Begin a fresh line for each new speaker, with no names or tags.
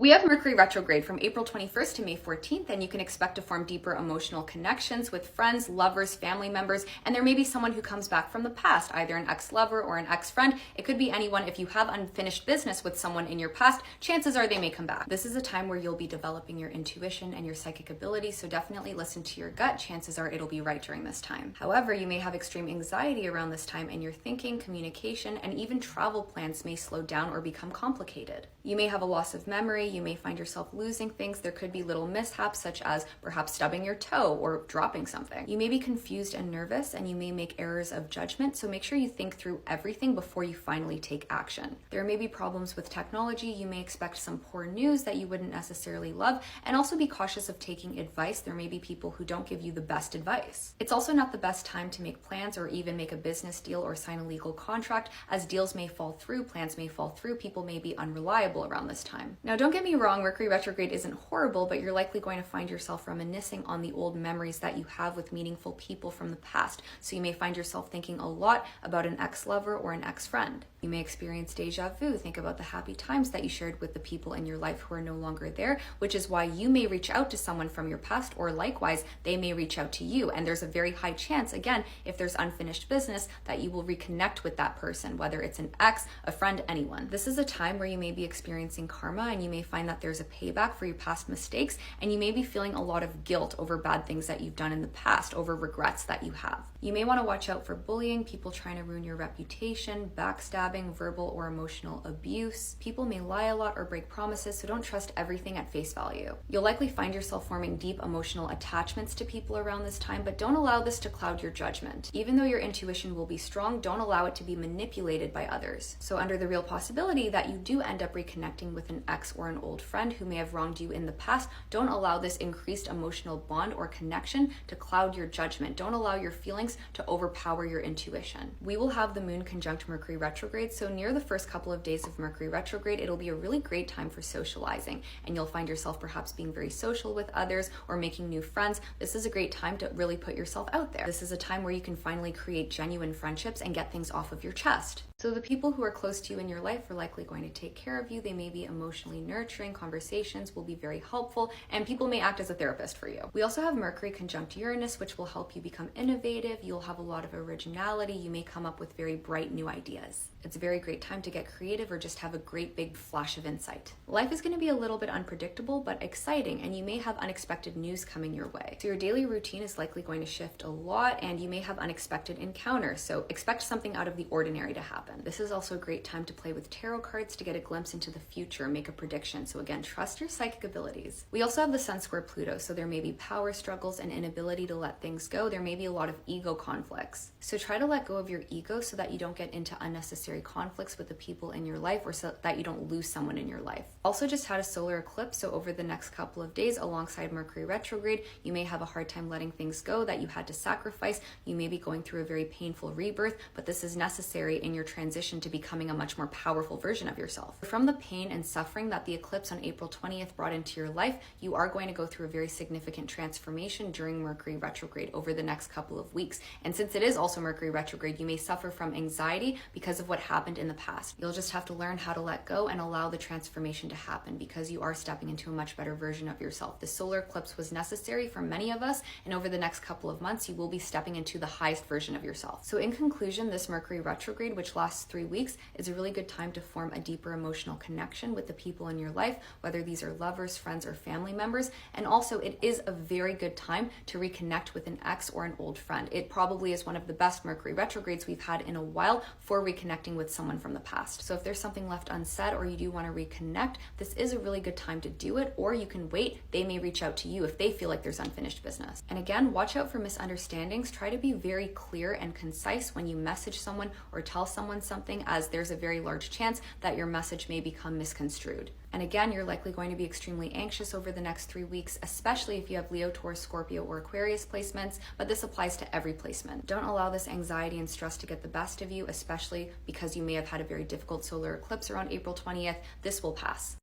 We have Mercury retrograde from April 21st to May 14th, and you can expect to form deeper emotional connections with friends, lovers, family members, and there may be someone who comes back from the past, either an ex-lover or an ex-friend. It could be anyone. If you have unfinished business with someone in your past, chances are they may come back. This is a time where you'll be developing your intuition and your psychic ability, so definitely listen to your gut. Chances are it'll be right during this time. However, you may have extreme anxiety around this time, and your thinking, communication, and even travel plans may slow down or become complicated. You may have a loss of memory. You may find yourself losing things. There could be little mishaps such as perhaps stubbing your toe or dropping something. You may be confused and nervous, and you may make errors of judgment, so make sure you think through everything before you finally take action. There may be problems with technology. You may expect some poor news that you wouldn't necessarily love, and also be cautious of taking advice. There may be people who don't give you the best advice. It's also not the best time to make plans or even make a business deal or sign a legal contract, as deals may fall through, plans may fall through, people may be unreliable around this time. Now, don't get me wrong, Mercury retrograde isn't horrible, but you're likely going to find yourself reminiscing on the old memories that you have with meaningful people from the past. So you may find yourself thinking a lot about an ex-lover or an ex-friend. You may experience deja vu, think about the happy times that you shared with the people in your life who are no longer there, which is why you may reach out to someone from your past, or likewise, they may reach out to you. And there's a very high chance, again, if there's unfinished business, that you will reconnect with that person, whether it's an ex, a friend, anyone. This is a time where you may be experiencing karma, and you may find that there's a payback for your past mistakes, and you may be feeling a lot of guilt over bad things that you've done in the past, over regrets that you have. You may want to watch out for bullying, people trying to ruin your reputation, backstabbing, verbal or emotional abuse. People may lie a lot or break promises, so don't trust everything at face value. You'll likely find yourself forming deep emotional attachments to people around this time, but don't allow this to cloud your judgment. Even though your intuition will be strong, don't allow it to be manipulated by others. So under the real possibility that you do end up reconnecting with an ex or an old friend who may have wronged you in the past, don't allow this increased emotional bond or connection to cloud your judgment. Don't allow your feelings to overpower your intuition. We will have the moon conjunct Mercury retrograde, so near the first couple of days of Mercury retrograde, it'll be a really great time for socializing, and you'll find yourself perhaps being very social with others or making new friends. This is a great time to really put yourself out there. This is a time where you can finally create genuine friendships and get things off of your chest. So the people who are close to you in your life are likely going to take care of you. They may be emotionally nurturing, conversations will be very helpful, and people may act as a therapist for you. We also have Mercury conjunct Uranus, which will help you become innovative. You'll have a lot of originality. You may come up with very bright new ideas. It's a very great time to get creative or just have a great big flash of insight. Life is going to be a little bit unpredictable, but exciting, and you may have unexpected news coming your way. So your daily routine is likely going to shift a lot, and you may have unexpected encounters. So expect something out of the ordinary to happen. This is also a great time to play with tarot cards to get a glimpse into the future, make a prediction. So again, trust your psychic abilities. We also have the Sun square Pluto, so there may be power struggles and inability to let things go. There may be a lot of ego conflicts. So try to let go of your ego so that you don't get into unnecessary conflicts with the people in your life, or so that you don't lose someone in your life. Also just had a solar eclipse, so over the next couple of days alongside Mercury retrograde, you may have a hard time letting things go that you had to sacrifice. You may be going through a very painful rebirth, but this is necessary in your transition to becoming a much more powerful version of yourself. From the pain and suffering that the eclipse on April 20th brought into your life, you are going to go through a very significant transformation during Mercury retrograde over the next couple of weeks. And since it is also Mercury retrograde, you may suffer from anxiety because of what happened in the past. You'll just have to learn how to let go and allow the transformation to happen, because you are stepping into a much better version of yourself. The solar eclipse was necessary for many of us, and over the next couple of months, you will be stepping into the highest version of yourself. So in conclusion, this Mercury retrograde, which lasts 3 weeks, is a really good time to form a deeper emotional connection with the people in your life, whether these are lovers, friends, or family members. And also, it is a very good time to reconnect with an ex or an old friend. It probably is one of the best Mercury retrogrades we've had in a while for reconnecting with someone from the past. So if there's something left unsaid or you do want to reconnect, this is a really good time to do it, or you can wait. They may reach out to you if they feel like there's unfinished business. And again, watch out for misunderstandings. Try to be very clear and concise when you message someone or tell someone something, as there's a very large chance that your message may become misconstrued. And again, you're likely going to be extremely anxious over the next 3 weeks, especially if you have Leo, Taurus, Scorpio, or Aquarius placements, but this applies to every placement. Don't allow this anxiety and stress to get the best of you, especially because you may have had a very difficult solar eclipse around April 20th. This will pass.